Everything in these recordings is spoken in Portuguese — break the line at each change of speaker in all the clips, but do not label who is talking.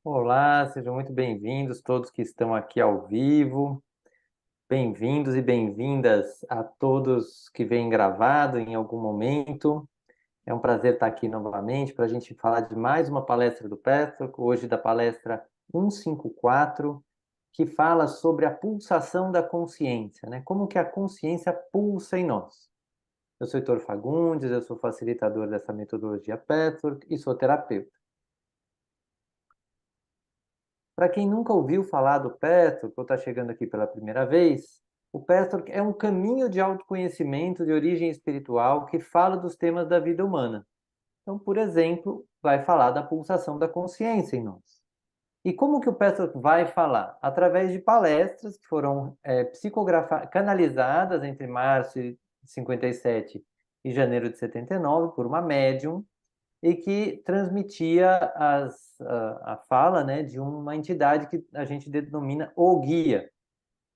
Olá, sejam muito bem-vindos todos que estão aqui ao vivo. Bem-vindos e bem-vindas a todos que vêm gravado em algum momento. É um prazer estar aqui novamente para a gente falar de mais uma palestra do Petro, hoje da palestra 154, que fala sobre a pulsação da consciência, né? Como que a consciência pulsa em nós. Eu sou Heitor Fagundes, eu sou facilitador dessa metodologia Petro e sou terapeuta. Para quem nunca ouviu falar do Petro, ou está chegando aqui pela primeira vez, o Petro é um caminho de autoconhecimento de origem espiritual que fala dos temas da vida humana. Então, por exemplo, vai falar da pulsação da consciência em nós. E como que o Petro vai falar? Através de palestras que foram canalizadas entre março de 57 e janeiro de 79 por uma médium e que transmitia a fala, né, de uma entidade que a gente denomina o guia.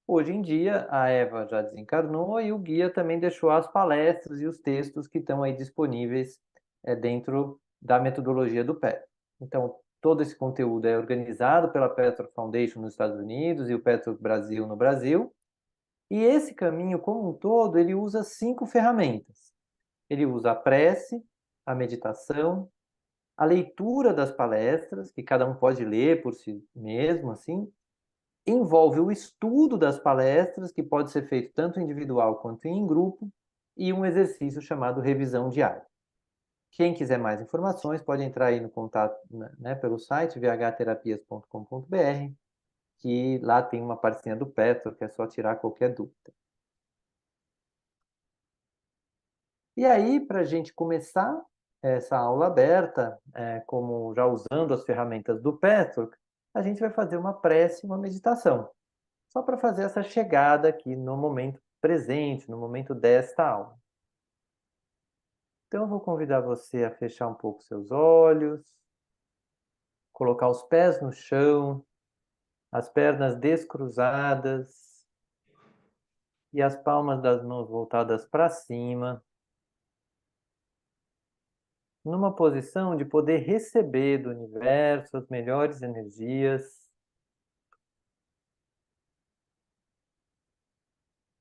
Hoje em dia, a Eva já desencarnou e o guia também deixou as palestras e os textos que estão aí disponíveis dentro da metodologia do Petro. Então, todo esse conteúdo é organizado pela Petro Foundation nos Estados Unidos e o Petro Brasil no Brasil. E esse caminho, como um todo, ele usa 5 ferramentas. Ele usa a prece, a meditação, a leitura das palestras, que cada um pode ler por si mesmo, assim, envolve o estudo das palestras, que pode ser feito tanto individual quanto em grupo, e um exercício chamado revisão diária. Quem quiser mais informações pode entrar aí no contato, né, pelo site vhterapias.com.br, que lá tem uma parcinha do Petro, que é só tirar qualquer dúvida. E aí, para a gente começar essa aula aberta, como já usando as ferramentas do Petro, a gente vai fazer uma prece, uma meditação, só para fazer essa chegada aqui no momento presente, no momento desta aula. Então, eu vou convidar você a fechar um pouco seus olhos, colocar os pés no chão, as pernas descruzadas e as palmas das mãos voltadas para cima, numa posição de poder receber do universo as melhores energias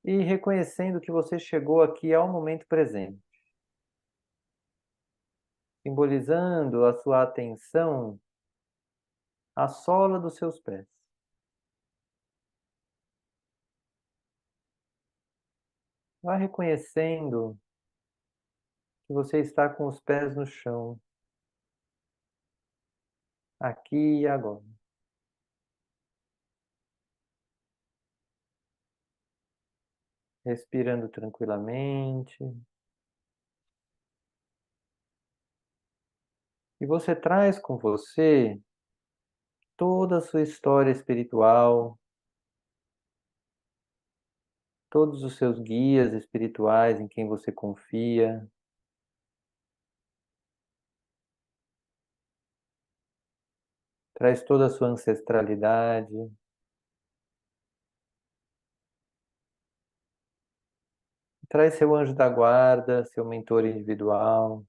e reconhecendo que você chegou aqui ao momento presente, simbolizando a sua atenção à sola dos seus pés. Vá reconhecendo que você está com os pés no chão, aqui e agora. Respirando tranquilamente. E você traz com você toda a sua história espiritual, todos os seus guias espirituais em quem você confia. Traz toda a sua ancestralidade. Traz seu anjo da guarda, seu mentor individual.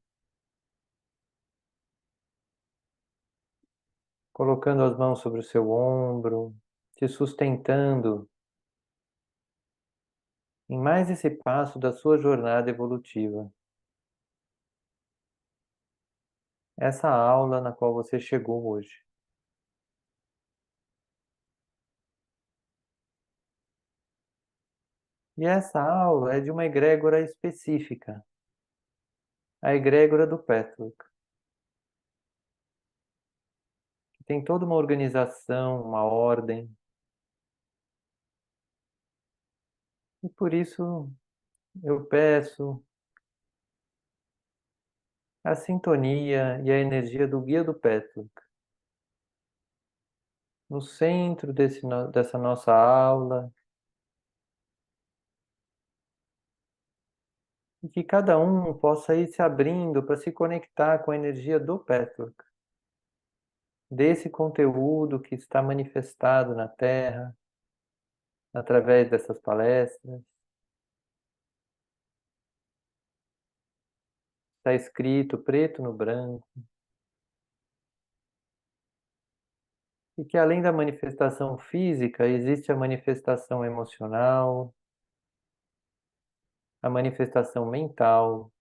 Colocando as mãos sobre o seu ombro, te sustentando em mais esse passo da sua jornada evolutiva. Essa aula na qual você chegou hoje. E essa aula é de uma egrégora específica, a egrégora do Petlock, que tem toda uma organização, uma ordem. E por isso eu peço a sintonia e a energia do guia do Petlock no centro dessa nossa aula, e que cada um possa ir se abrindo para se conectar com a energia do Petlock, desse conteúdo que está manifestado na Terra, através dessas palestras. Está escrito preto no branco. E que além da manifestação física, existe a manifestação emocional, a manifestação mental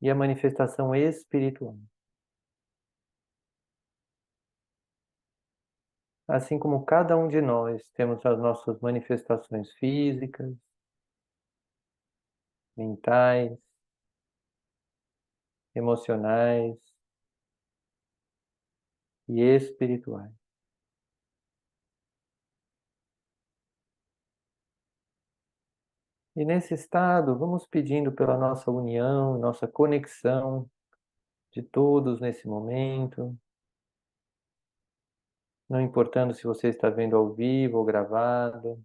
e a manifestação espiritual. Assim como cada um de nós temos as nossas manifestações físicas, mentais, emocionais e espirituais. E nesse estado, vamos pedindo pela nossa união, nossa conexão de todos nesse momento, não importando se você está vendo ao vivo ou gravado.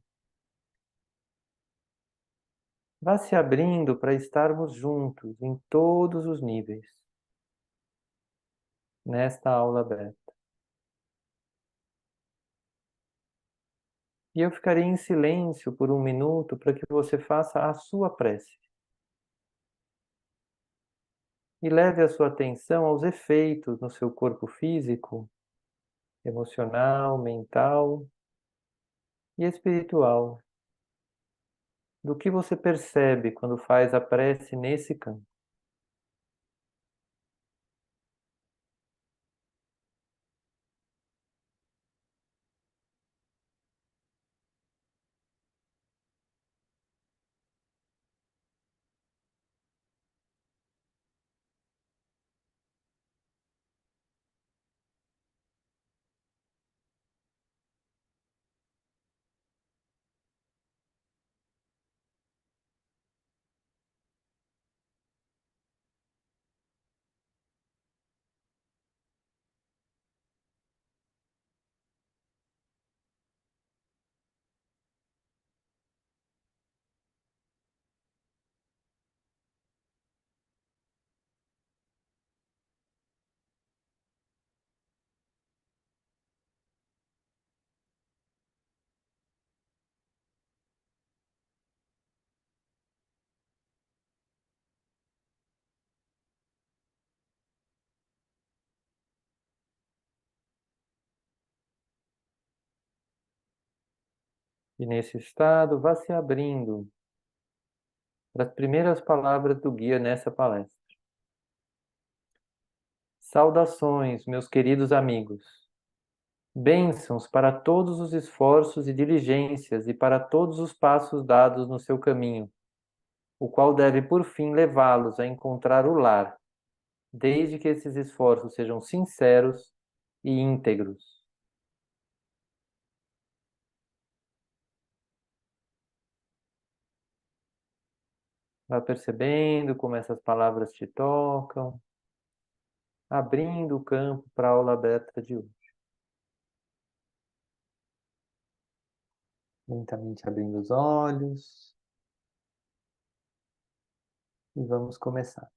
Vá se abrindo para estarmos juntos em todos os níveis, nesta aula aberta. E eu ficarei em silêncio por um minuto para que você faça a sua prece. E leve a sua atenção aos efeitos no seu corpo físico, emocional, mental e espiritual, do que você percebe quando faz a prece nesse campo. E nesse estado, vá se abrindo para as primeiras palavras do guia nessa palestra. Saudações, meus queridos amigos. Bênçãos para todos os esforços e diligências e para todos os passos dados no seu caminho, o qual deve por fim levá-los a encontrar o lar, desde que esses esforços sejam sinceros e íntegros. Vá percebendo como essas palavras te tocam, abrindo o campo para a aula aberta de hoje. Lentamente abrindo os olhos e vamos começar.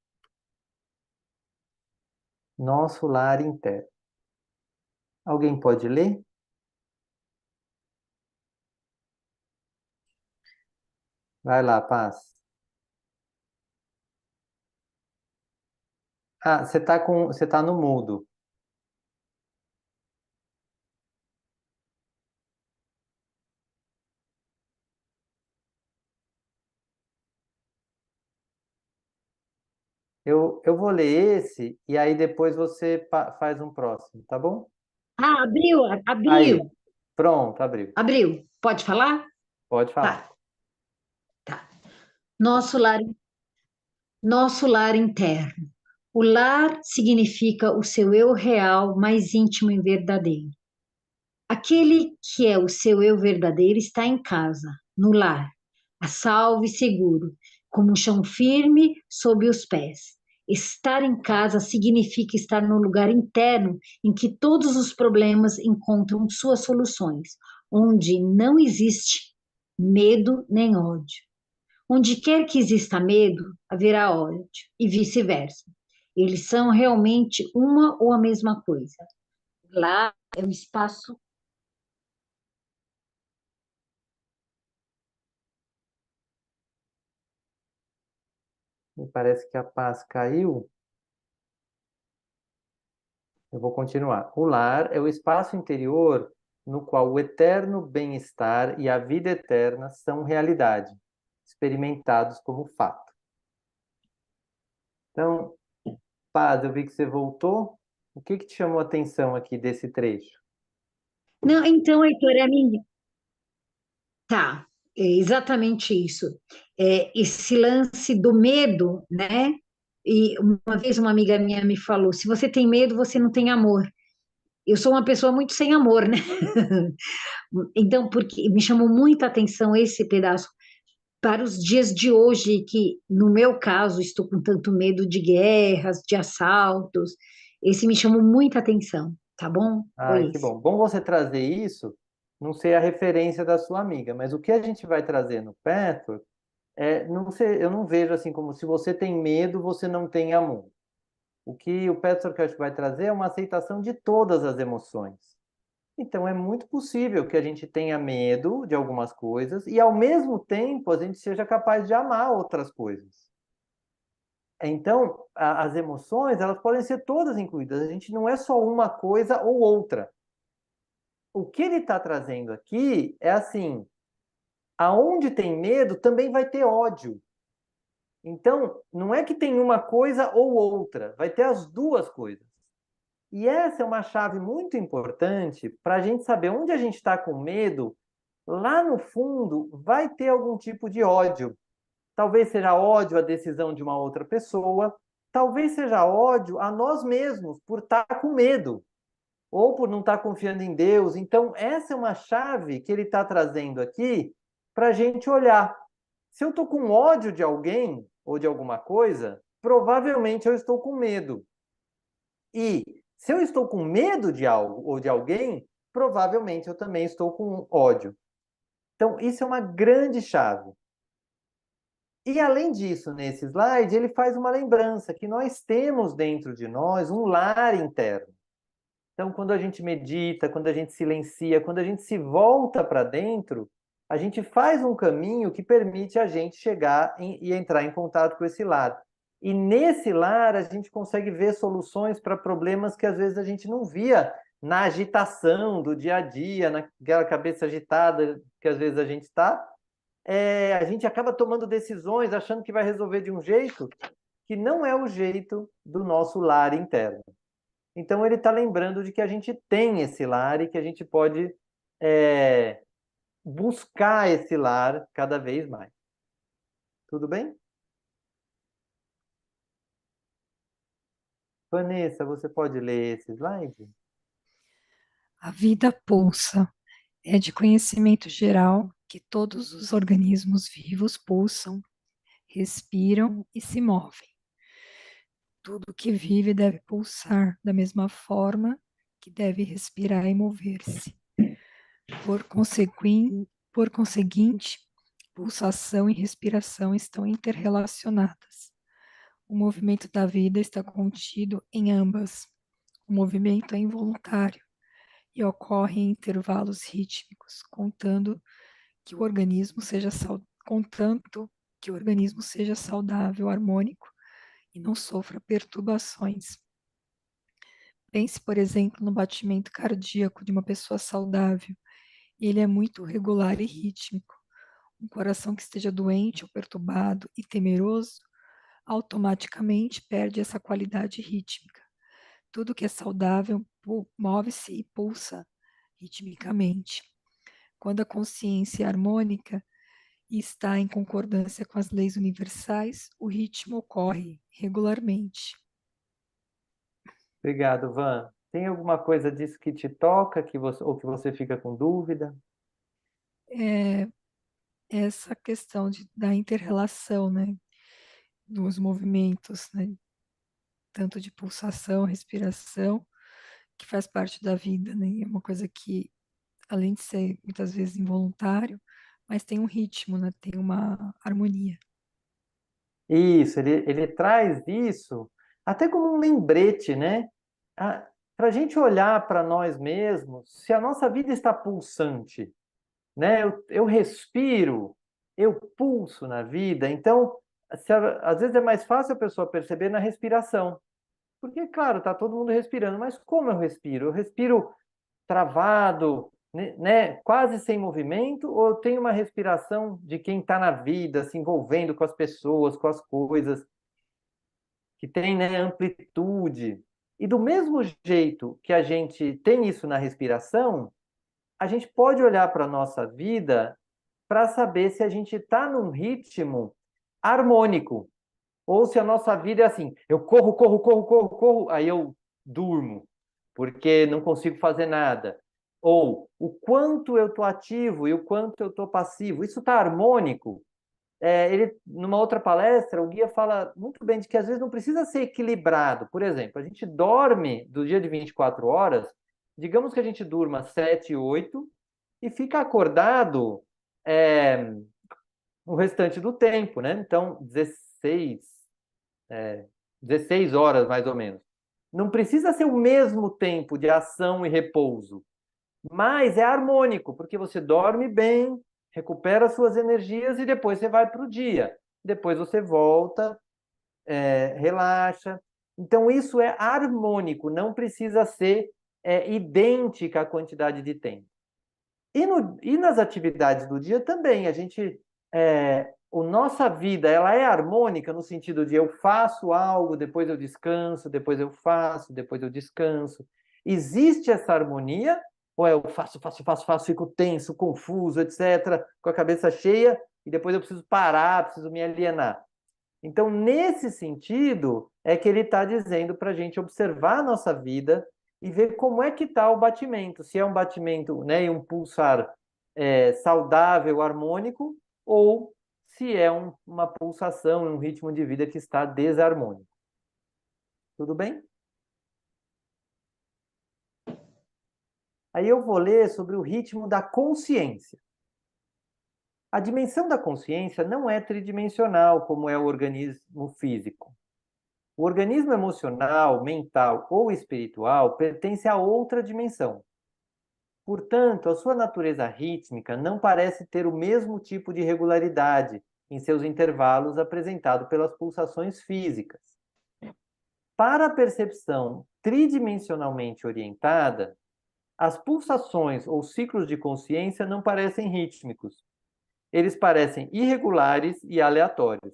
Nosso lar interno. Alguém pode ler? Vai lá, Paz. Ah, você tá no mudo. Eu vou ler esse e aí depois você faz um próximo, tá bom?
Ah, abriu,
Aí,
abriu,
pronto, abriu.
abriu. Pode falar?
Pode falar.
Tá, tá. Nosso lar, nosso lar interno. O lar significa o seu eu real, mais íntimo e verdadeiro. Aquele que é o seu eu verdadeiro está em casa, no lar, a salvo e seguro, como um chão firme sob os pés. Estar em casa significa estar no lugar interno em que todos os problemas encontram suas soluções, onde não existe medo nem ódio. Onde quer que exista medo, haverá ódio, e vice-versa. Eles são realmente uma ou a mesma coisa. Lá é o espaço.
Me parece que a Paz caiu. Eu vou continuar. O lar é o espaço interior no qual o eterno bem-estar e a vida eterna são realidade, experimentados como fato. Então, Paz, eu vi que você voltou. O que te chamou a atenção aqui desse trecho?
Não, então, Heitor, tá, é exatamente isso. Esse lance do medo, né? E uma vez uma amiga minha me falou: se você tem medo, você não tem amor. Eu sou uma pessoa muito sem amor, né? Então, porque me chamou muita atenção esse pedaço para os dias de hoje, que no meu caso estou com tanto medo de guerras, de assaltos. Esse me chamou muita atenção, tá bom?
Ai,
Foi
que
esse.
bom. Bom você trazer isso. Não sei a referência da sua amiga, mas o que a gente vai trazer no Petro não sei, eu não vejo assim como se você tem medo, você não tem amor. O que o Petro vai trazer é uma aceitação de todas as emoções. Então é muito possível que a gente tenha medo de algumas coisas e ao mesmo tempo a gente seja capaz de amar outras coisas. Então, as emoções, elas podem ser todas incluídas. A gente não é só uma coisa ou outra. O que ele está trazendo aqui é assim: aonde tem medo, também vai ter ódio. Então, não é que tem uma coisa ou outra, vai ter as duas coisas. E essa é uma chave muito importante para a gente saber onde a gente está com medo. Lá no fundo, vai ter algum tipo de ódio. Talvez seja ódio à decisão de uma outra pessoa, talvez seja ódio a nós mesmos por estar com medo ou por não estar confiando em Deus. Então, essa é uma chave que ele está trazendo aqui para a gente olhar. Se eu estou com ódio de alguém ou de alguma coisa, provavelmente eu estou com medo. E se eu estou com medo de algo ou de alguém, provavelmente eu também estou com ódio. Então, isso é uma grande chave. E além disso, nesse slide, ele faz uma lembrança que nós temos dentro de nós um lar interno. Então, quando a gente medita, quando a gente silencia, quando a gente se volta para dentro, a gente faz um caminho que permite a gente chegar e entrar em contato com esse lar. E nesse lar, a gente consegue ver soluções para problemas que às vezes a gente não via na agitação do dia a dia, naquela cabeça agitada que às vezes a gente está. A gente acaba tomando decisões achando que vai resolver de um jeito que não é o jeito do nosso lar interno. Então, ele está lembrando de que a gente tem esse lar e que a gente pode buscar esse lar cada vez mais. Tudo bem? Vanessa, você pode ler esse slide?
A vida pulsa. É de conhecimento geral que todos os organismos vivos pulsam, respiram e se movem. Tudo que vive deve pulsar da mesma forma que deve respirar e mover-se. Por conseguinte, pulsação e respiração estão interrelacionadas. O movimento da vida está contido em ambas. O movimento é involuntário e ocorre em intervalos rítmicos, contanto que o organismo seja saudável, harmônico e não sofra perturbações. Pense, por exemplo, no batimento cardíaco de uma pessoa saudável. Ele é muito regular e rítmico. Um coração que esteja doente ou perturbado e temeroso automaticamente perde essa qualidade rítmica. Tudo que é saudável move-se e pulsa ritmicamente. Quando a consciência é harmônica e está em concordância com as leis universais, o ritmo ocorre regularmente.
Obrigado, Van. Tem alguma coisa disso que te toca ou que você fica com dúvida?
É essa questão da inter-relação, né, dos movimentos, né, tanto de pulsação, respiração, que faz parte da vida, né, é uma coisa que, além de ser muitas vezes involuntário, mas tem um ritmo, né, tem uma harmonia.
Isso, ele traz isso até como um lembrete, né? Para a gente olhar para nós mesmos, se a nossa vida está pulsante, né? Eu respiro, eu pulso na vida. Então, às vezes é mais fácil a pessoa perceber na respiração. Porque, claro, está todo mundo respirando, mas como eu respiro? Eu respiro travado, né, quase sem movimento, ou eu tenho uma respiração de quem está na vida, se envolvendo com as pessoas, com as coisas, que tem, né, amplitude. E do mesmo jeito que a gente tem isso na respiração, a gente pode olhar para a nossa vida para saber se a gente está num ritmo harmônico, ou se a nossa vida é assim, eu corro, corro, corro, corro, corro, aí eu durmo, porque não consigo fazer nada. Ou o quanto eu estou ativo e o quanto eu estou passivo. Isso está harmônico? Ele, numa outra palestra, o guia fala muito bem de que às vezes não precisa ser equilibrado. Por exemplo, a gente dorme do dia de 24 horas, digamos que a gente durma 7, 8 e fica acordado é, o restante do tempo, né? Então, 16 horas mais ou menos. Não precisa ser o mesmo tempo de ação e repouso, mas é harmônico, porque você dorme bem, recupera suas energias e depois você vai para o dia. Depois você volta, relaxa. Então, isso é harmônico, não precisa ser idêntica a quantidade de tempo. E nas atividades do dia também, a gente, nossa vida, ela é harmônica no sentido de eu faço algo, depois eu descanso, depois eu faço, depois eu descanso. Existe essa harmonia, ou eu faço, faço, faço, faço, fico tenso, confuso, etc., com a cabeça cheia, e depois eu preciso parar, preciso me alienar. Então, nesse sentido, é que ele está dizendo para a gente observar a nossa vida e ver como é que está o batimento, se é um batimento, né, e um pulsar saudável, harmônico, ou se é uma pulsação, um ritmo de vida que está desarmônico. Tudo bem? Aí eu vou ler sobre o ritmo da consciência. A dimensão da consciência não é tridimensional, como é o organismo físico. O organismo emocional, mental ou espiritual pertence a outra dimensão. Portanto, a sua natureza rítmica não parece ter o mesmo tipo de regularidade em seus intervalos apresentado pelas pulsações físicas. Para a percepção tridimensionalmente orientada, as pulsações ou ciclos de consciência não parecem rítmicos. Eles parecem irregulares e aleatórios.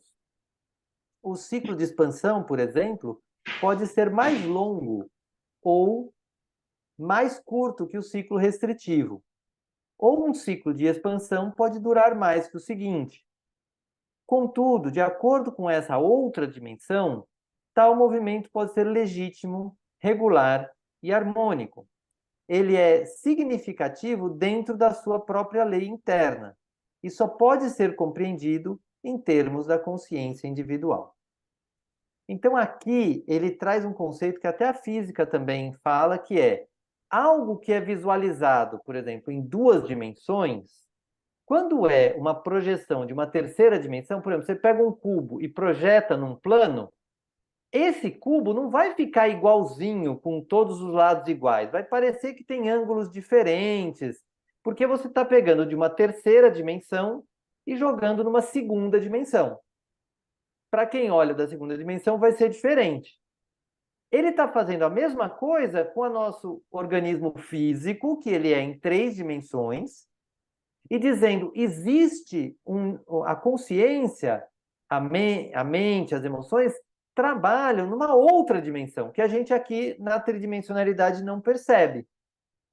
O ciclo de expansão, por exemplo, pode ser mais longo ou mais curto que o ciclo restritivo. Ou um ciclo de expansão pode durar mais que o seguinte. Contudo, de acordo com essa outra dimensão, tal movimento pode ser legítimo, regular e harmônico. Ele é significativo dentro da sua própria lei interna e só pode ser compreendido em termos da consciência individual. Então, aqui ele traz um conceito que até a física também fala, que é algo que é visualizado, por exemplo, em 2 dimensões, quando é uma projeção de uma terceira dimensão, por exemplo, você pega um cubo e projeta num plano, esse cubo não vai ficar igualzinho, com todos os lados iguais. Vai parecer que tem ângulos diferentes, porque você está pegando de uma terceira dimensão e jogando numa segunda dimensão. Para quem olha da segunda dimensão, vai ser diferente. Ele está fazendo a mesma coisa com o nosso organismo físico, que ele é em 3 dimensões, e dizendo, existe a consciência, a mente, as emoções, trabalham numa outra dimensão, que a gente aqui na tridimensionalidade não percebe,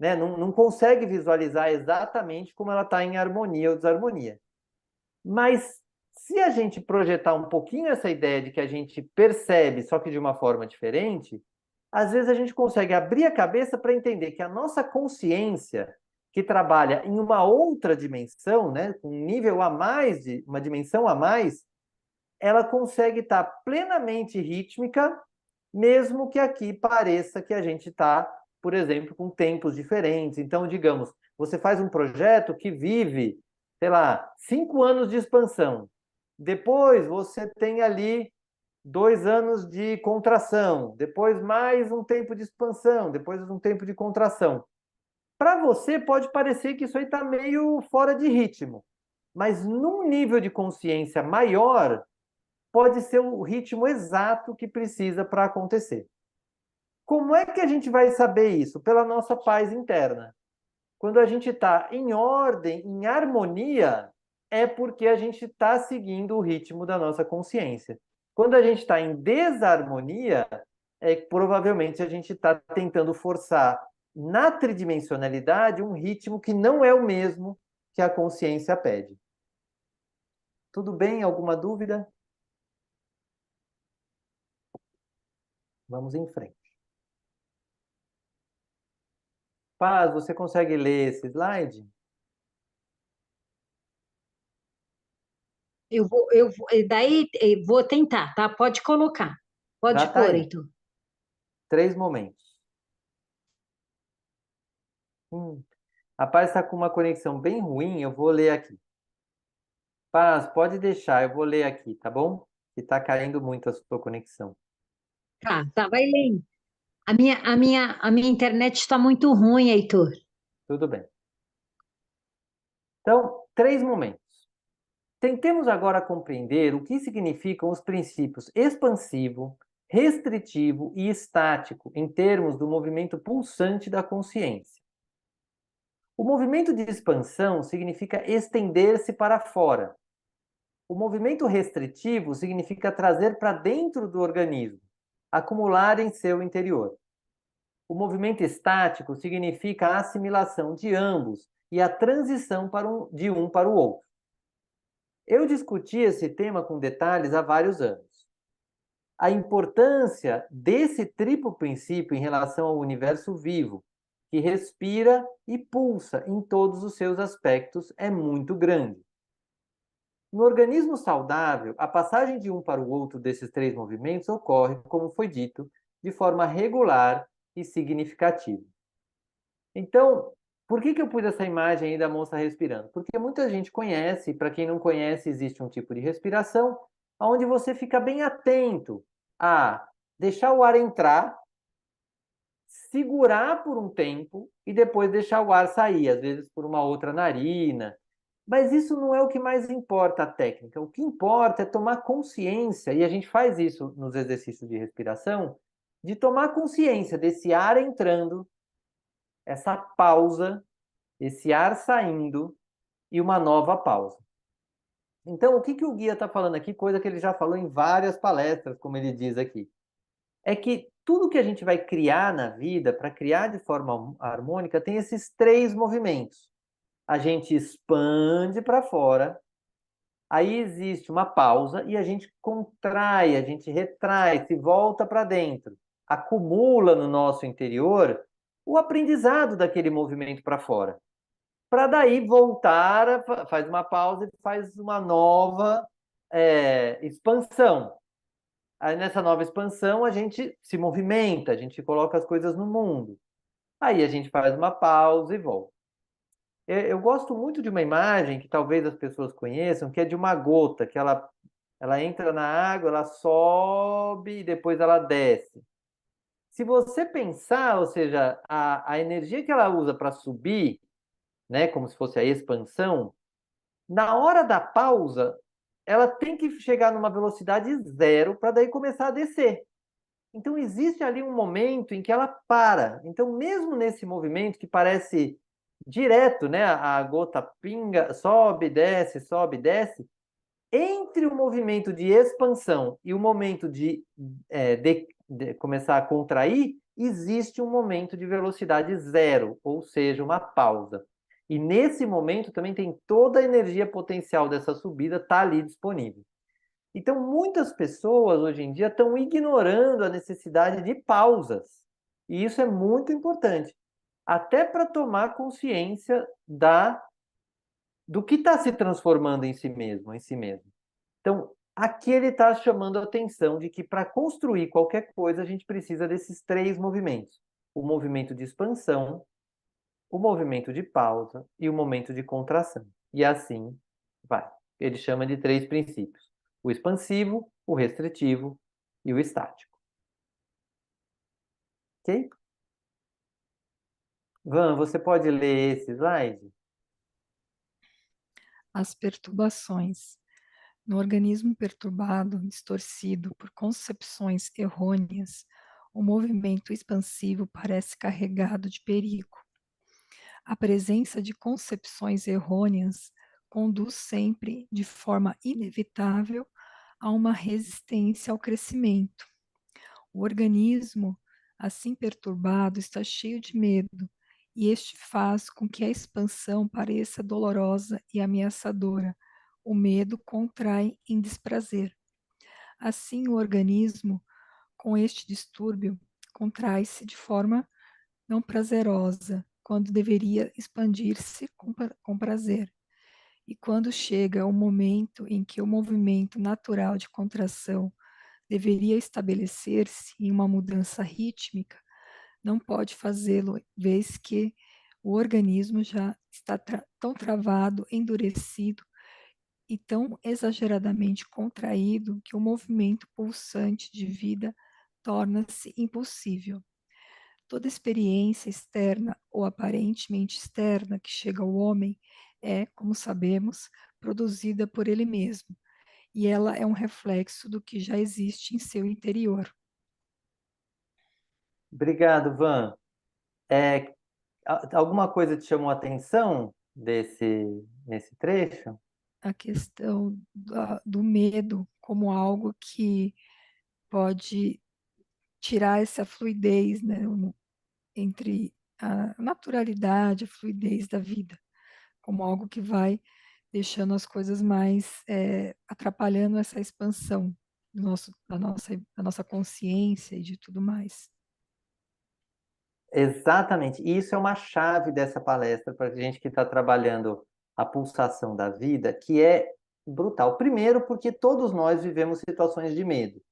né? Não consegue visualizar exatamente como ela está em harmonia ou desarmonia. Mas se a gente projetar um pouquinho essa ideia de que a gente percebe, só que de uma forma diferente, às vezes a gente consegue abrir a cabeça para entender que a nossa consciência, que trabalha em uma outra dimensão, né, com um nível a mais, uma dimensão a mais, ela consegue estar plenamente rítmica, mesmo que aqui pareça que a gente está, por exemplo, com tempos diferentes. Então, digamos, você faz um projeto que vive, sei lá, 5 anos de expansão. Depois você tem ali 2 anos de contração, depois mais um tempo de expansão, depois um tempo de contração. Para você pode parecer que isso aí está meio fora de ritmo, mas num nível de consciência maior, pode ser o ritmo exato que precisa para acontecer. como é que a gente vai saber isso? Pela nossa paz interna. Quando a gente está em ordem, em harmonia, é porque a gente está seguindo o ritmo da nossa consciência. Quando a gente está em desarmonia, é que provavelmente a gente está tentando forçar na tridimensionalidade um ritmo que não é o mesmo que a consciência pede. Tudo bem? Alguma dúvida? Vamos em frente. Paz, você consegue ler esse slide?
Daí vou tentar, tá? Pode colocar.
Já
Pode
está
pôr,
aí.
Heitor.
3 momentos. A Paz está com uma conexão bem ruim, eu vou ler aqui. Paz, pode deixar, eu vou ler aqui, tá bom? Que está caindo muito a sua conexão.
Tá, vai lendo. A minha internet está muito ruim, Heitor.
Tudo bem. Então, 3 momentos. Tentemos agora compreender o que significam os princípios expansivo, restritivo e estático em termos do movimento pulsante da consciência. O movimento de expansão significa estender-se para fora. O movimento restritivo significa trazer para dentro do organismo, acumular em seu interior. O movimento estático significa a assimilação de ambos e a transição de um para o outro. Eu discuti esse tema com detalhes há vários anos. A importância desse triplo princípio em relação ao universo vivo, que respira e pulsa em todos os seus aspectos, é muito grande. No organismo saudável, a passagem de um para o outro desses 3 movimentos ocorre, como foi dito, de forma regular e significativa. Então, por que eu pus essa imagem aí da moça respirando? Porque muita gente conhece, para quem não conhece, existe um tipo de respiração onde você fica bem atento a deixar o ar entrar, segurar por um tempo e depois deixar o ar sair, às vezes por uma outra narina. Mas isso não é o que mais importa, a técnica. O que importa é tomar consciência, e a gente faz isso nos exercícios de respiração, de tomar consciência desse ar entrando, essa pausa, esse ar saindo e uma nova pausa. Então, o que o guia está falando aqui, coisa que ele já falou em várias palestras, como ele diz aqui, é que tudo que a gente vai criar na vida, para criar de forma harmônica, tem esses 3 movimentos. A gente expande para fora, aí existe uma pausa e a gente contrai, a gente retrai, se volta para dentro. Acumula no nosso interior o aprendizado daquele movimento para fora. Para daí voltar, faz uma pausa e faz uma nova expansão. Aí nessa nova expansão a gente se movimenta, a gente coloca as coisas no mundo. Aí a gente faz uma pausa e volta. Eu gosto muito de uma imagem que talvez as pessoas conheçam, que é de uma gota, que ela entra na água, ela sobe e depois ela desce. Se você pensar, ou seja, a energia que ela usa para subir, né, como se fosse a expansão, na hora da pausa, ela tem que chegar numa velocidade zero para daí começar a descer. Então existe ali um momento em que ela para. Então, mesmo nesse movimento que parece direto, né? A gota pinga, sobe, desce. Entre o movimento de expansão e o momento de começar a contrair, existe um momento de velocidade zero, ou seja, uma pausa. E nesse momento também tem toda a energia potencial dessa subida tá ali disponível. Então, muitas pessoas hoje em dia estão ignorando a necessidade de pausas. E isso é muito importante, até para tomar consciência do que está se transformando em si mesmo, em si mesmo. Então, aqui ele está chamando a atenção de que para construir qualquer coisa, a gente precisa desses 3 movimentos: o movimento de expansão, o movimento de pausa e o momento de contração. E assim vai. Ele chama de 3 princípios: o expansivo, o restritivo e o estático. Ok? Van, você pode ler esse slide?
As perturbações. No organismo perturbado, distorcido por concepções errôneas o movimento expansivo parece carregado de perigo. A presença de concepções errôneas conduz sempre, de forma inevitável, a uma resistência ao crescimento. O organismo, assim perturbado, está cheio de medo, e este faz com que a expansão pareça dolorosa e ameaçadora. O medo contrai em desprazer. Assim, o organismo, com este distúrbio, contrai-se de forma não prazerosa, quando deveria expandir-se com prazer. E quando chega o momento em que o movimento natural de contração deveria estabelecer-se em uma mudança rítmica, não pode fazê-lo, vez que o organismo já está tão travado, endurecido e tão exageradamente contraído que o movimento pulsante de vida torna-se impossível. Toda experiência externa ou aparentemente externa que chega ao homem é, como sabemos, produzida por ele mesmo, e ela é um reflexo do que já existe em seu interior.
Obrigado, Van. Alguma coisa te chamou a atenção nesse trecho?
A questão do medo como algo que pode tirar essa fluidez, né, entre a naturalidade, a fluidez da vida, como algo que vai deixando as coisas mais, atrapalhando essa expansão da nossa consciência e de tudo mais.
Exatamente. E isso é uma chave dessa palestra para a gente que está trabalhando a pulsação da vida, que é brutal. Primeiro, porque todos nós vivemos situações de medo,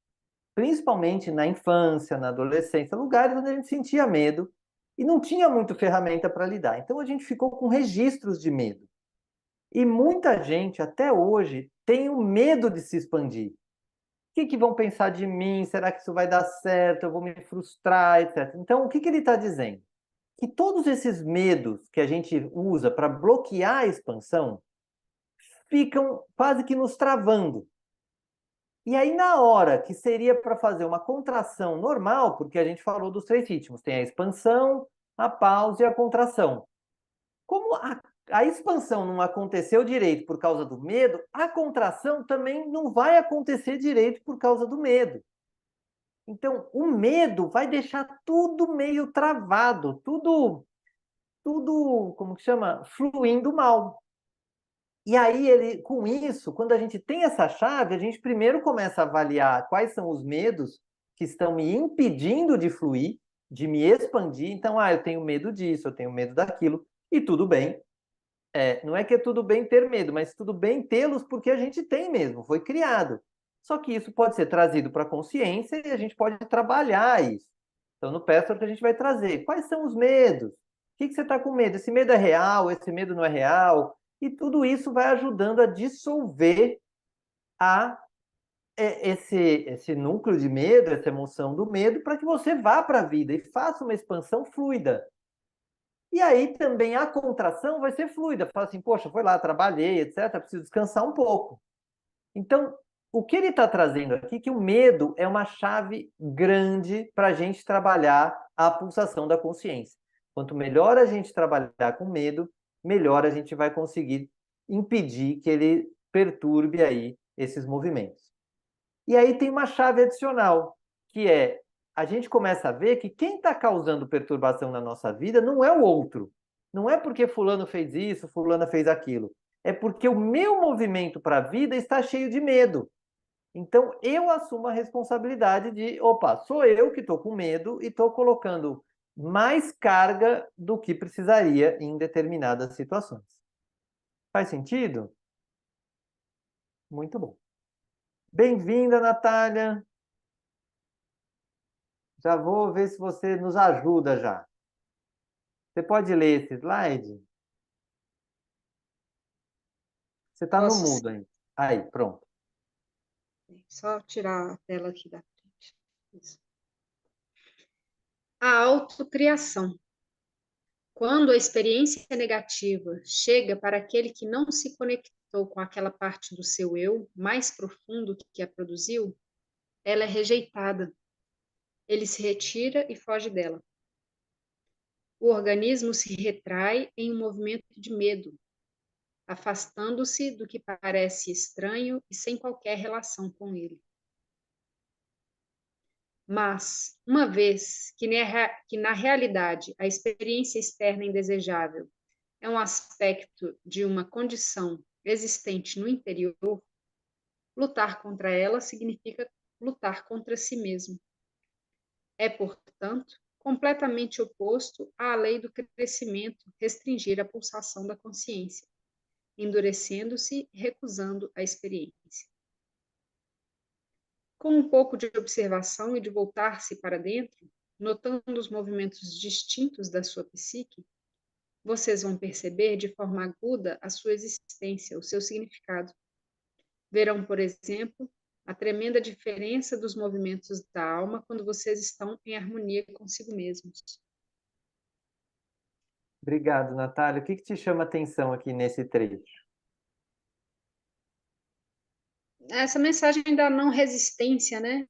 principalmente na infância, na adolescência, lugares onde a gente sentia medo e não tinha muito ferramenta para lidar. Então a gente ficou com registros de medo. E muita gente, até hoje, tem o medo de se expandir. O que vão pensar de mim? Será que isso vai dar certo? Eu vou me frustrar, etc. Então, o que ele está dizendo? Que todos esses medos que a gente usa para bloquear a expansão ficam quase que nos travando. E aí, na hora que seria para fazer uma contração normal, porque a gente falou dos 3 ritmos, tem a expansão, a pausa e a contração. Como a expansão não aconteceu direito por causa do medo, a contração também não vai acontecer direito por causa do medo. Então, o medo vai deixar tudo meio travado, tudo, como que chama? Fluindo mal. E aí, com isso, quando a gente tem essa chave, a gente primeiro começa a avaliar quais são os medos que estão me impedindo de fluir, de me expandir. Então, eu tenho medo disso, eu tenho medo daquilo, e tudo bem. Não é que é tudo bem ter medo, mas tudo bem tê-los porque a gente tem mesmo, foi criado. Só que isso pode ser trazido para a consciência e a gente pode trabalhar isso. Então, no Pastor que a gente vai trazer. Quais são os medos? O que você está com medo? Esse medo é real? Esse medo não é real? E tudo isso vai ajudando a dissolver esse núcleo de medo, essa emoção do medo, para que você vá para a vida e faça uma expansão fluida. E aí também a contração vai ser fluida. Fala assim, poxa, foi lá, trabalhei, etc. Preciso descansar um pouco. Então, o que ele está trazendo aqui é que o medo é uma chave grande para a gente trabalhar a pulsação da consciência. Quanto melhor a gente trabalhar com medo, melhor a gente vai conseguir impedir que ele perturbe aí esses movimentos. E aí tem uma chave adicional, que é a gente começa a ver que quem está causando perturbação na nossa vida não é o outro. Não é porque fulano fez isso, fulana fez aquilo. É porque o meu movimento para a vida está cheio de medo. Então, eu assumo a responsabilidade de, opa, sou eu que estou com medo e estou colocando mais carga do que precisaria em determinadas situações. Faz sentido? Muito bom. Bem-vinda, Natália. Já vou ver se você nos ajuda já. Você pode ler esse slide? Você está no
Posso
mudo ainda. Aí, pronto.
só tirar a tela aqui da frente. Isso. A autocriação. Quando a experiência negativa chega para aquele que não se conectou com aquela parte do seu eu mais profundo que a produziu, ela é rejeitada. ele se retira e foge dela. O organismo se retrai em um movimento de medo, afastando-se do que parece estranho e sem qualquer relação com ele. Mas, uma vez que na realidade a experiência externa indesejável é um aspecto de uma condição existente no interior, lutar contra ela significa lutar contra si mesmo. É, portanto, completamente oposto à lei do crescimento restringir a pulsação da consciência, endurecendo-se e recusando a experiência. Com um pouco de observação e de voltar-se para dentro, notando os movimentos distintos da sua psique, vocês vão perceber de forma aguda a sua existência, o seu significado. Verão, por exemplo, a tremenda diferença dos movimentos da alma quando vocês estão em harmonia consigo mesmos.
Obrigado, Natália. O que te chama atenção aqui nesse trecho?
Essa mensagem da não resistência, né?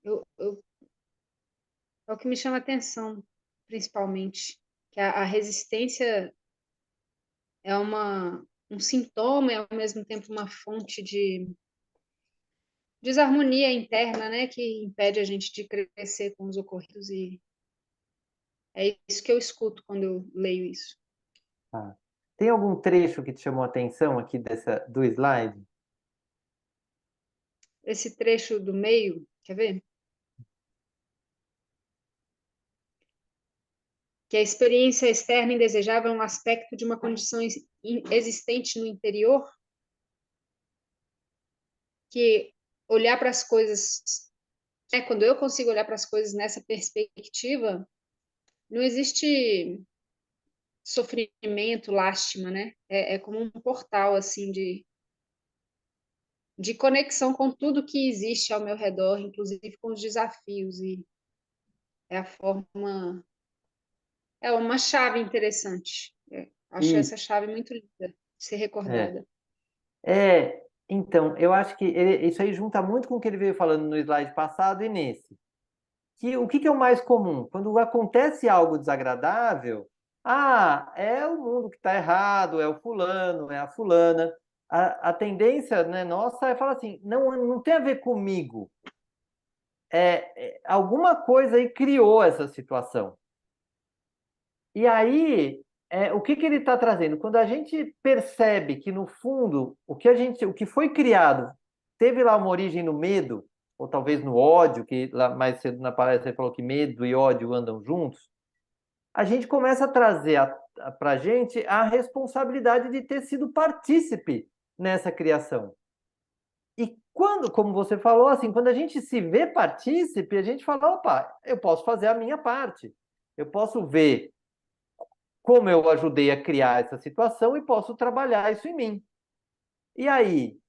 É o que me chama atenção, principalmente. Que a resistência é um sintoma e, ao mesmo tempo, uma fonte de desarmonia interna, né? Que impede a gente de crescer com os ocorridos. E é isso que eu escuto quando eu leio isso.
Ah. Tem algum trecho que te chamou a atenção aqui do slide?
Esse trecho do meio, quer ver? Que a experiência externa indesejável é um aspecto de uma condição existente no interior, que olhar para as coisas, quando eu consigo olhar para as coisas nessa perspectiva, não existe sofrimento, lástima, né? É como um portal, assim, de conexão com tudo que existe ao meu redor, inclusive com os desafios, e é a forma... É uma chave interessante. Acho essa chave muito linda de ser recordada.
Então, eu acho que isso aí junta muito com o que ele veio falando no slide passado e nesse. O que é o mais comum? Quando acontece algo desagradável, é o mundo que está errado, é o fulano, é a fulana. A tendência, né, nossa é falar assim, não tem a ver comigo. Alguma coisa aí criou essa situação. E aí, o que ele está trazendo? Quando a gente percebe que, no fundo, o que foi criado teve lá uma origem no medo, ou talvez no ódio, que lá mais cedo na palestra ele falou que medo e ódio andam juntos, a gente começa a trazer para a gente a responsabilidade de ter sido partícipe nessa criação. E quando, como você falou, assim, quando a gente se vê partícipe, a gente fala, opa, eu posso fazer a minha parte. Eu posso ver como eu ajudei a criar essa situação e posso trabalhar isso em mim. E aí,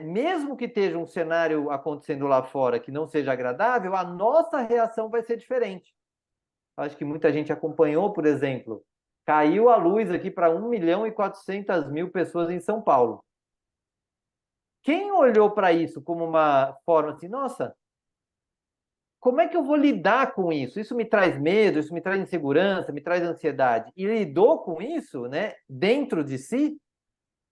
mesmo que esteja um cenário acontecendo lá fora que não seja agradável, a nossa reação vai ser diferente. Acho que muita gente acompanhou, por exemplo, caiu a luz aqui para 1.400.000 pessoas em São Paulo. Quem olhou para isso como uma forma assim, nossa, como é que eu vou lidar com isso? Isso me traz medo, isso me traz insegurança, me traz ansiedade. E lidou com isso, né, dentro de si,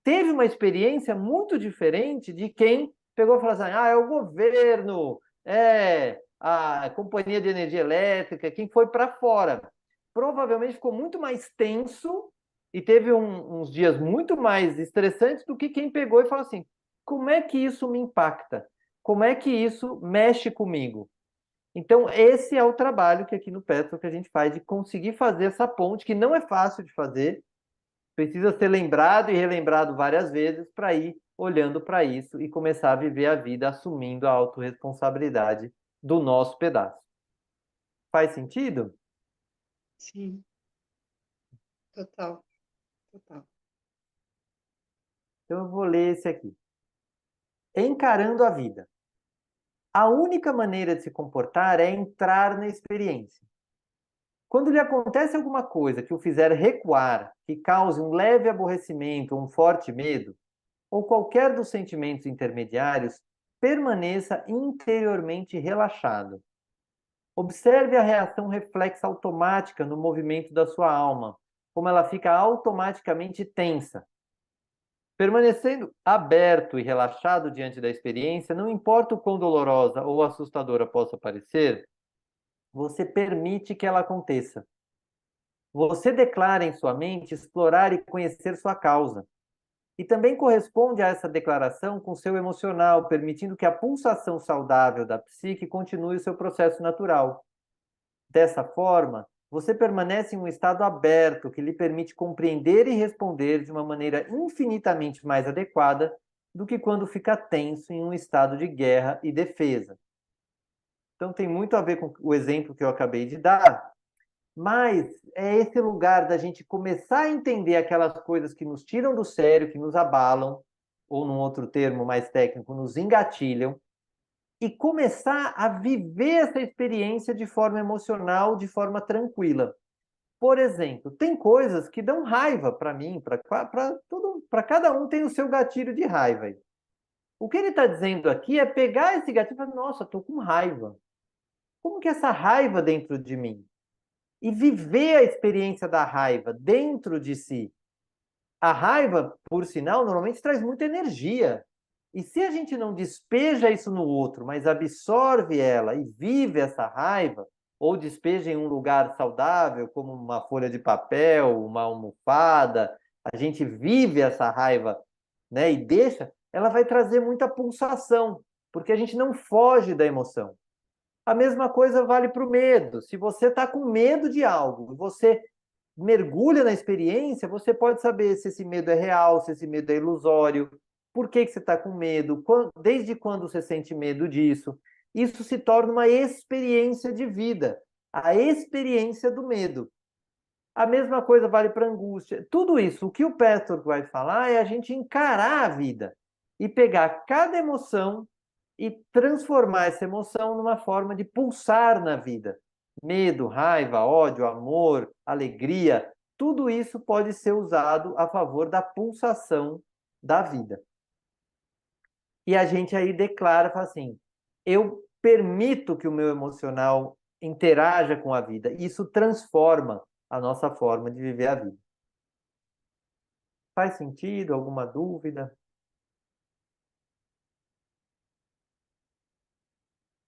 teve uma experiência muito diferente de quem pegou e falou assim, é o governo, é a companhia de energia elétrica, quem foi para fora. Provavelmente ficou muito mais tenso e teve uns dias muito mais estressantes do que quem pegou e falou assim, como é que isso me impacta? Como é que isso mexe comigo? Então, esse é o trabalho que aqui no Petro que a gente faz, de conseguir fazer essa ponte, que não é fácil de fazer, precisa ser lembrado e relembrado várias vezes para ir olhando para isso e começar a viver a vida assumindo a autorresponsabilidade do nosso pedaço. Faz sentido?
Sim. Total. Total.
Então eu vou ler esse aqui. Encarando a vida. A única maneira de se comportar é entrar na experiência. Quando lhe acontece alguma coisa que o fizer recuar, que cause um leve aborrecimento ou um forte medo, ou qualquer dos sentimentos intermediários, permaneça interiormente relaxado. Observe a reação reflexa automática no movimento da sua alma, como ela fica automaticamente tensa. Permanecendo aberto e relaxado diante da experiência, não importa o quão dolorosa ou assustadora possa parecer, você permite que ela aconteça. Você declara em sua mente explorar e conhecer sua causa. E também corresponde a essa declaração com seu emocional, permitindo que a pulsação saudável da psique continue o seu processo natural. Dessa forma, você permanece em um estado aberto que lhe permite compreender e responder de uma maneira infinitamente mais adequada do que quando fica tenso em um estado de guerra e defesa. Então tem muito a ver com o exemplo que eu acabei de dar, mas é esse lugar da gente começar a entender aquelas coisas que nos tiram do sério, que nos abalam, ou num outro termo mais técnico, nos engatilham, e começar a viver essa experiência de forma emocional, de forma tranquila. Por exemplo, tem coisas que dão raiva para mim, para cada um tem o seu gatilho de raiva. O que ele está dizendo aqui é pegar esse gatilho e falar, nossa, estou com raiva. Como que é essa raiva dentro de mim? E viver a experiência da raiva dentro de si. A raiva, por sinal, normalmente traz muita energia. E se a gente não despeja isso no outro, mas absorve ela e vive essa raiva, ou despeja em um lugar saudável, como uma folha de papel, uma almofada, a gente vive essa raiva, né, e deixa, ela vai trazer muita pulsação, porque a gente não foge da emoção. A mesma coisa vale para o medo. Se você está com medo de algo, você mergulha na experiência, você pode saber se esse medo é real, se esse medo é ilusório, por que você está com medo, desde quando você sente medo disso. Isso se torna uma experiência de vida, a experiência do medo. A mesma coisa vale para a angústia. Tudo isso, o que o Pastor vai falar é a gente encarar a vida e pegar cada emoção e transformar essa emoção numa forma de pulsar na vida. Medo, raiva, ódio, amor, alegria, tudo isso pode ser usado a favor da pulsação da vida. E a gente aí declara, fala assim, eu permito que o meu emocional interaja com a vida. Isso transforma a nossa forma de viver a vida. Faz sentido? Alguma dúvida?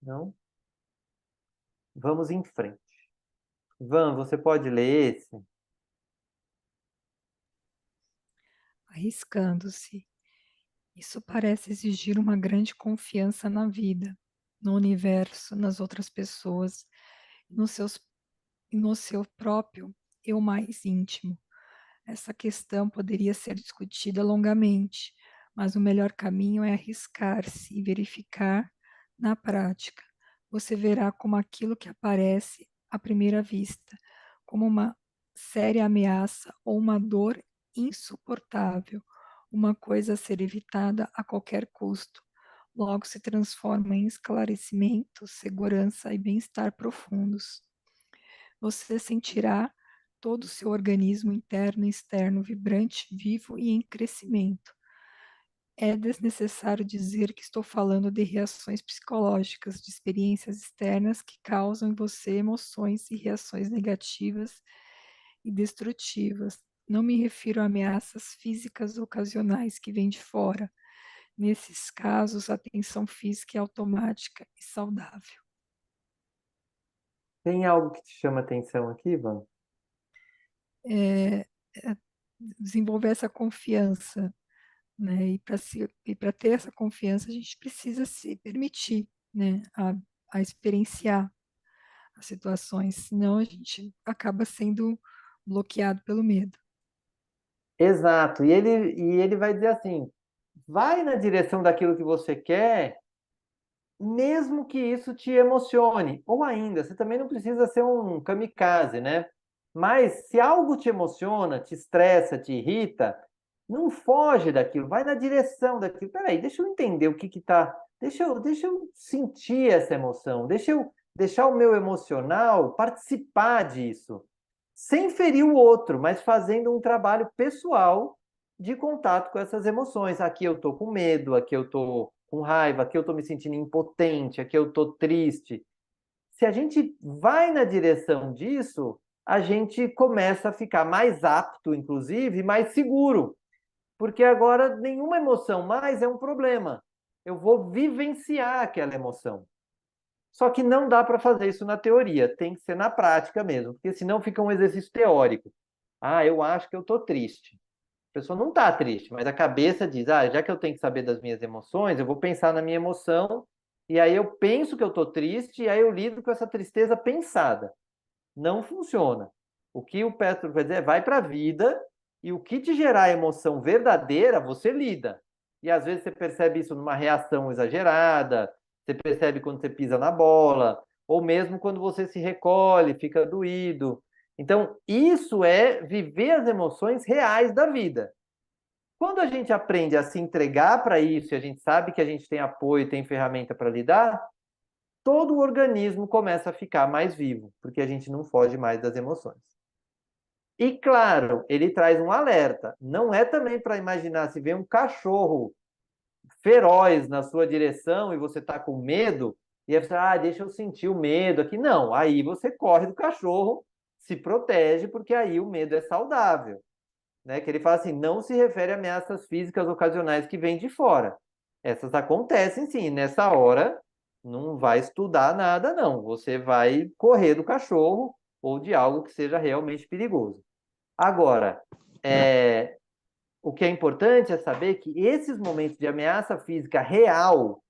Não? Vamos em frente. Van, você pode ler esse?
Arriscando-se. Isso parece exigir uma grande confiança na vida, no universo, nas outras pessoas, no seu próprio eu mais íntimo. Essa questão poderia ser discutida longamente, mas o melhor caminho é arriscar-se e verificar na prática. Você verá como aquilo que aparece à primeira vista, como uma séria ameaça ou uma dor insuportável, uma coisa a ser evitada a qualquer custo, logo se transforma em esclarecimento, segurança e bem-estar profundos. Você sentirá todo o seu organismo interno e externo vibrante, vivo e em crescimento. É desnecessário dizer que estou falando de reações psicológicas, de experiências externas que causam em você emoções e reações negativas e destrutivas. Não me refiro a ameaças físicas ocasionais que vêm de fora. Nesses casos, a tensão física é automática e saudável.
Tem algo que te chama atenção aqui, Van?
É, desenvolver essa confiança, né? E para ter essa confiança, a gente precisa se permitir, né? A experienciar as situações, senão a gente acaba sendo bloqueado pelo medo.
Exato. E ele vai dizer assim, vai na direção daquilo que você quer, mesmo que isso te emocione. Ou ainda, você também não precisa ser um kamikaze, né? Mas se algo te emociona, te estressa, te irrita, não foge daquilo, vai na direção daquilo. Peraí, deixa eu entender o que que tá. Deixa eu sentir essa emoção, deixa eu deixar o meu emocional participar disso, sem ferir o outro, mas fazendo um trabalho pessoal de contato com essas emoções. Aqui eu tô com medo, aqui eu tô com raiva, aqui eu tô me sentindo impotente, aqui eu tô triste. se a gente vai na direção disso, a gente começa a ficar mais apto, inclusive, mais seguro. Porque agora nenhuma emoção mais é um problema. Eu vou vivenciar aquela emoção. Só que não dá para fazer isso na teoria, tem que ser na prática mesmo, porque senão fica um exercício teórico. Ah, eu acho que eu estou triste. A pessoa não está triste, mas a cabeça diz, já que eu tenho que saber das minhas emoções, eu vou pensar na minha emoção, e aí eu penso que eu estou triste, e aí eu lido com essa tristeza pensada. Não funciona. O que o Petro vai dizer é, vai para a vida, e o que te gerar emoção verdadeira, você lida. E às vezes você percebe isso numa reação exagerada, você percebe quando você pisa na bola, ou mesmo quando você se recolhe, fica doído. Então, isso é viver as emoções reais da vida. Quando a gente aprende a se entregar para isso, e a gente sabe que a gente tem apoio, tem ferramenta para lidar, todo o organismo começa a ficar mais vivo, porque a gente não foge mais das emoções. E claro, ele traz um alerta. Não é também para imaginar se vem um cachorro feroz na sua direção e você está com medo, e aí você, deixa eu sentir o medo aqui. Não, aí você corre do cachorro, se protege, porque aí o medo é saudável. Né? Que ele fala assim, não se refere a ameaças físicas ocasionais que vêm de fora. Essas acontecem sim, nessa hora não vai estudar nada não, você vai correr do cachorro ou de algo que seja realmente perigoso. Agora, o que é importante é saber que esses momentos de ameaça física real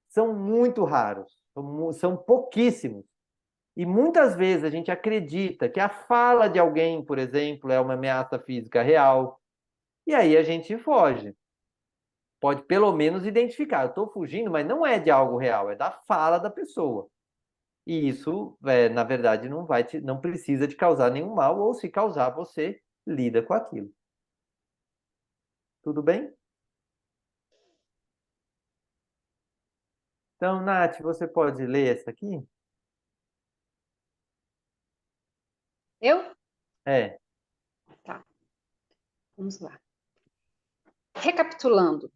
são muito raros, são pouquíssimos. E muitas vezes a gente acredita que a fala de alguém, por exemplo, é uma ameaça física real, e aí a gente foge. Pode pelo menos identificar, eu estou fugindo, mas não é de algo real, é da fala da pessoa. E isso, na verdade, não precisa de causar nenhum mal, ou se causar, você lida com aquilo. Tudo bem? Então, Nath, você pode ler essa aqui?
Eu?
É.
Tá. Vamos lá. Recapitulando.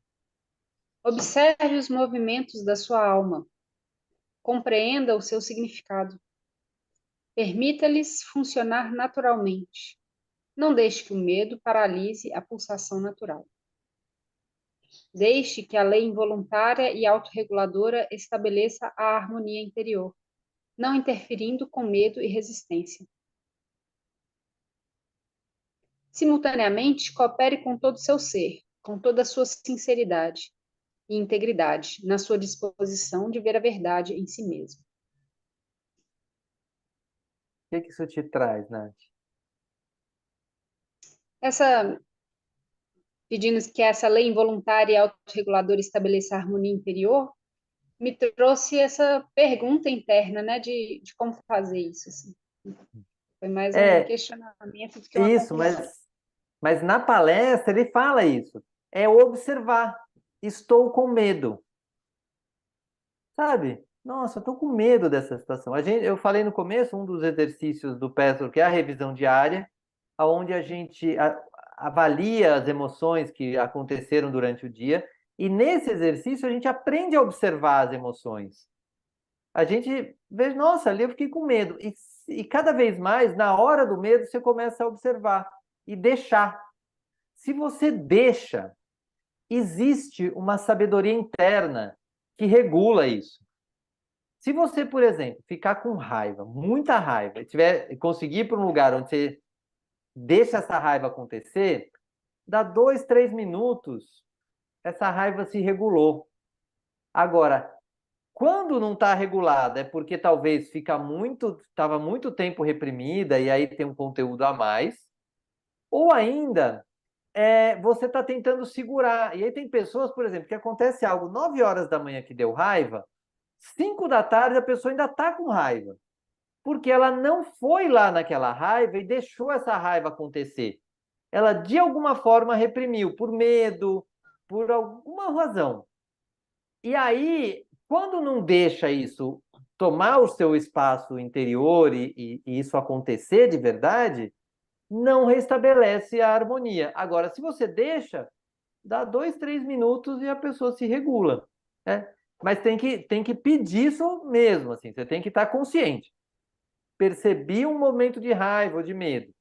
Observe os movimentos da sua alma. Compreenda o seu significado. Permita-lhes funcionar naturalmente. Não deixe que o medo paralise a pulsação natural. Deixe que a lei involuntária e autorreguladora estabeleça a harmonia interior, não interferindo com medo e resistência. Simultaneamente, coopere com todo o seu ser, com toda a sua sinceridade e integridade, na sua disposição de ver a verdade em si mesmo.
O que isso te traz, Nath?
Pedindo que essa lei involuntária e autorreguladora estabeleça a harmonia interior, me trouxe essa pergunta interna, né, de como fazer isso, assim. Foi mais um questionamento do que uma
isso,
conclusão.
mas na palestra ele fala isso. É observar. Estou com medo. Sabe? Nossa, eu estou com medo dessa situação. Eu falei no começo, um dos exercícios do Petro, que é a revisão diária, onde a gente avalia as emoções que aconteceram durante o dia, e nesse exercício a gente aprende a observar as emoções. A gente vê, nossa, ali eu fiquei com medo. E cada vez mais, na hora do medo, você começa a observar e deixar. Se você deixa, existe uma sabedoria interna que regula isso. Se você, por exemplo, ficar com raiva, muita raiva, e conseguir ir para um lugar onde você deixa essa raiva acontecer, dá 2, 3 minutos, essa raiva se regulou. Agora, quando não está regulada, é porque talvez estava muito tempo reprimida e aí tem um conteúdo a mais, ou ainda você está tentando segurar. E aí tem pessoas, por exemplo, que acontece algo 9 horas da manhã que deu raiva, 5 da tarde a pessoa ainda está com raiva, porque ela não foi lá naquela raiva e deixou essa raiva acontecer. Ela, de alguma forma, reprimiu, por medo, por alguma razão. E aí, quando não deixa isso tomar o seu espaço interior e isso acontecer de verdade, não restabelece a harmonia. Agora, se você deixa, dá 2, 3 minutos e a pessoa se regula. Né? Mas tem que pedir isso mesmo, assim, você tem que estar consciente. Percebi um momento de raiva ou de medo,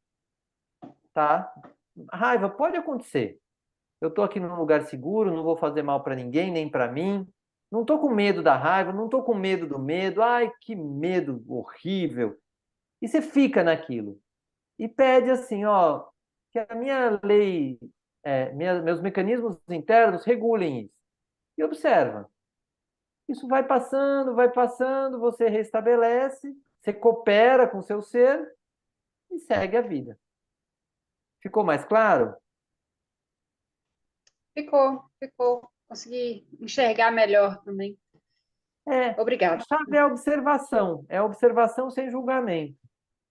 tá? Raiva pode acontecer. Eu estou aqui num lugar seguro, não vou fazer mal para ninguém, nem para mim. Não estou com medo da raiva, não estou com medo do medo. Ai, que medo horrível. E você fica naquilo. E pede assim, ó, que a minha lei, meus mecanismos internos regulem isso. E observa. Isso vai passando, você restabelece, você coopera com o seu ser e segue a vida. Ficou mais claro?
Ficou. Consegui enxergar melhor também.
A
Obrigada.
chave é a observação sem julgamento.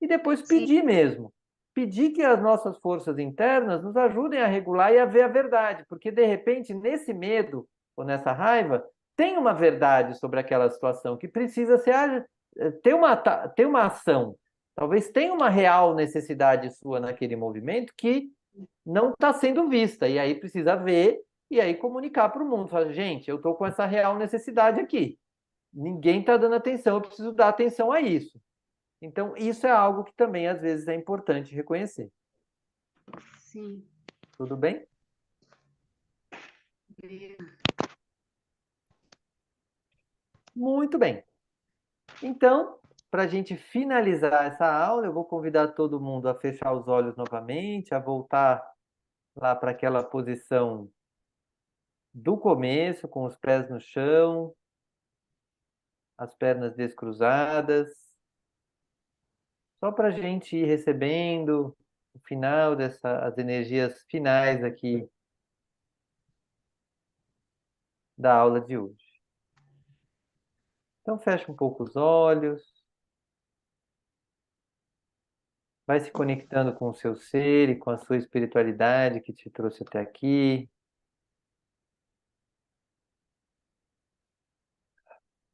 E depois
Sim,
pedir mesmo. Pedir que as nossas forças internas nos ajudem a regular e a ver a verdade, porque de repente, nesse medo ou nessa raiva, tem uma verdade sobre aquela situação que precisa ser ter uma ação. Talvez tenha uma real necessidade sua naquele movimento que não está sendo vista, e aí precisa ver e aí comunicar para o mundo. Falar, gente, eu estou com essa real necessidade aqui. Ninguém está dando atenção, eu preciso dar atenção a isso. Então, isso é algo que também, às vezes, é importante reconhecer.
sim.
Tudo bem? Muito bem. Então, para a gente finalizar essa aula, eu vou convidar todo mundo a fechar os olhos novamente, a voltar lá para aquela posição do começo, com os pés no chão, as pernas descruzadas, só para a gente ir recebendo o final as energias finais aqui da aula de hoje. Então, fecha um pouco os olhos. Vai se conectando com o seu ser e com a sua espiritualidade que te trouxe até aqui.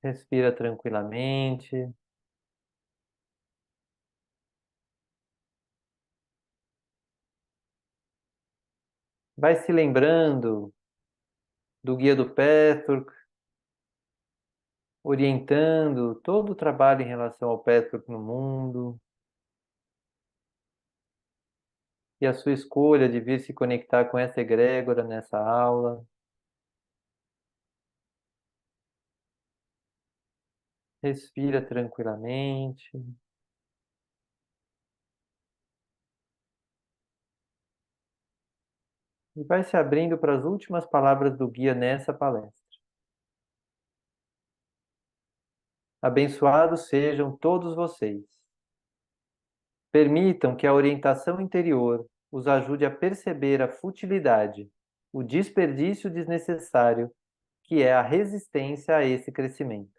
Respira tranquilamente. Vai se lembrando do guia do Petrarch, orientando todo o trabalho em relação ao Petrarch no mundo. E a sua escolha de vir se conectar com essa egrégora nessa aula. Respira tranquilamente. E vai se abrindo para as últimas palavras do guia nessa palestra. Abençoados sejam todos vocês. Permitam que a orientação interior os ajude a perceber a futilidade, o desperdício desnecessário que é a resistência a esse crescimento.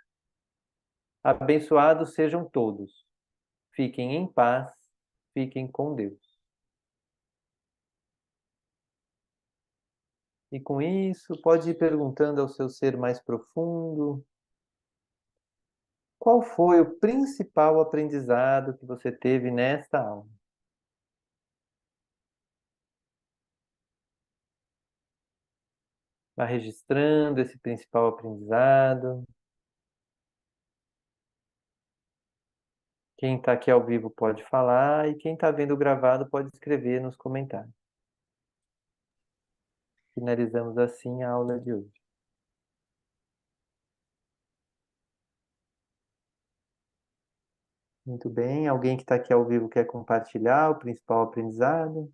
Abençoados sejam todos. Fiquem em paz, fiquem com Deus. E com isso, pode ir perguntando ao seu ser mais profundo: qual foi o principal aprendizado que você teve nesta aula? Vá registrando esse principal aprendizado. Quem está aqui ao vivo pode falar e quem está vendo gravado pode escrever nos comentários. Finalizamos assim a aula de hoje. Muito bem. Alguém que está aqui ao vivo quer compartilhar o principal aprendizado?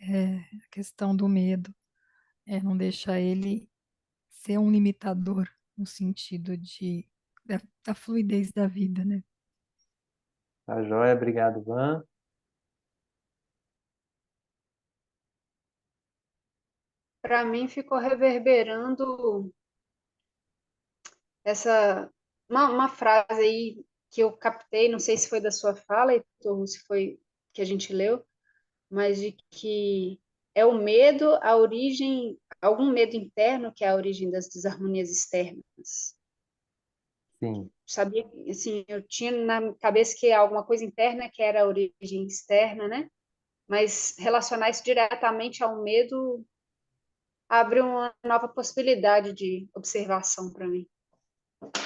A questão do medo, não deixar ele ser um limitador no sentido da fluidez da vida, né?
Tá joia, obrigado, Van.
Para mim ficou reverberando uma frase aí que eu captei, não sei se foi da sua fala, Heitor, ou se foi que a gente leu, mas de que é o medo, a origem, algum medo interno que é a origem das desarmonias externas.
Sim,
Sabia, assim, eu tinha na cabeça que é alguma coisa interna que era a origem externa, né? Mas relacionar isso diretamente ao medo, abre uma nova possibilidade de observação para mim.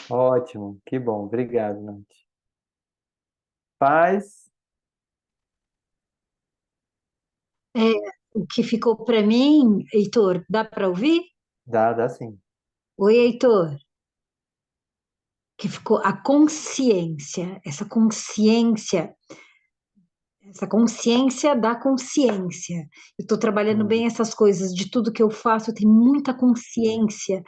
Ótimo, que bom. Obrigado, Nath. Paz,
É, o que ficou para mim, Heitor, dá para ouvir?
dá sim.
Oi, Heitor. Que ficou a consciência, essa consciência da consciência. Eu estou trabalhando
Hum,
bem essas coisas, de tudo que eu faço, eu tenho muita consciência.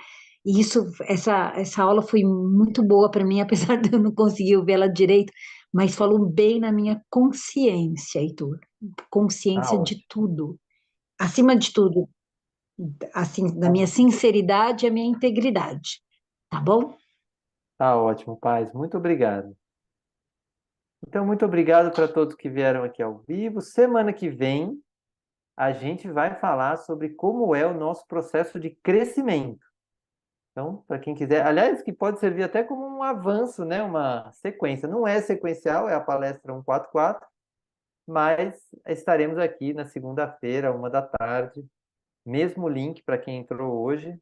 E essa aula foi muito boa para mim, apesar de eu não conseguir ver ela direito, mas falou bem na minha consciência, Heitor.
tá
Consciência de
ótimo.
tudo. Acima de tudo, assim, da
Tá
minha sinceridade e a minha integridade. Tá bom?
tá ótimo, Paz. Muito obrigado. Então, muito obrigado para todos que vieram aqui ao vivo. Semana que vem, a gente vai falar sobre como é o nosso processo de crescimento. Então, para quem quiser, aliás, que pode servir até como um avanço, né? Uma sequência. Não é sequencial, é a palestra 144, mas estaremos aqui na segunda-feira, 1 da tarde. Mesmo link para quem entrou hoje,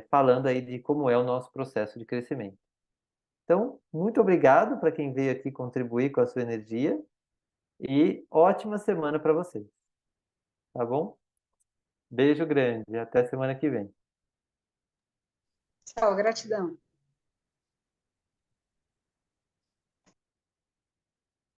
falando aí de como é o nosso processo de crescimento. Então, muito obrigado para quem veio aqui contribuir com a sua energia e ótima semana para vocês, tá bom? Beijo grande, até semana que vem.
Tchau, gratidão.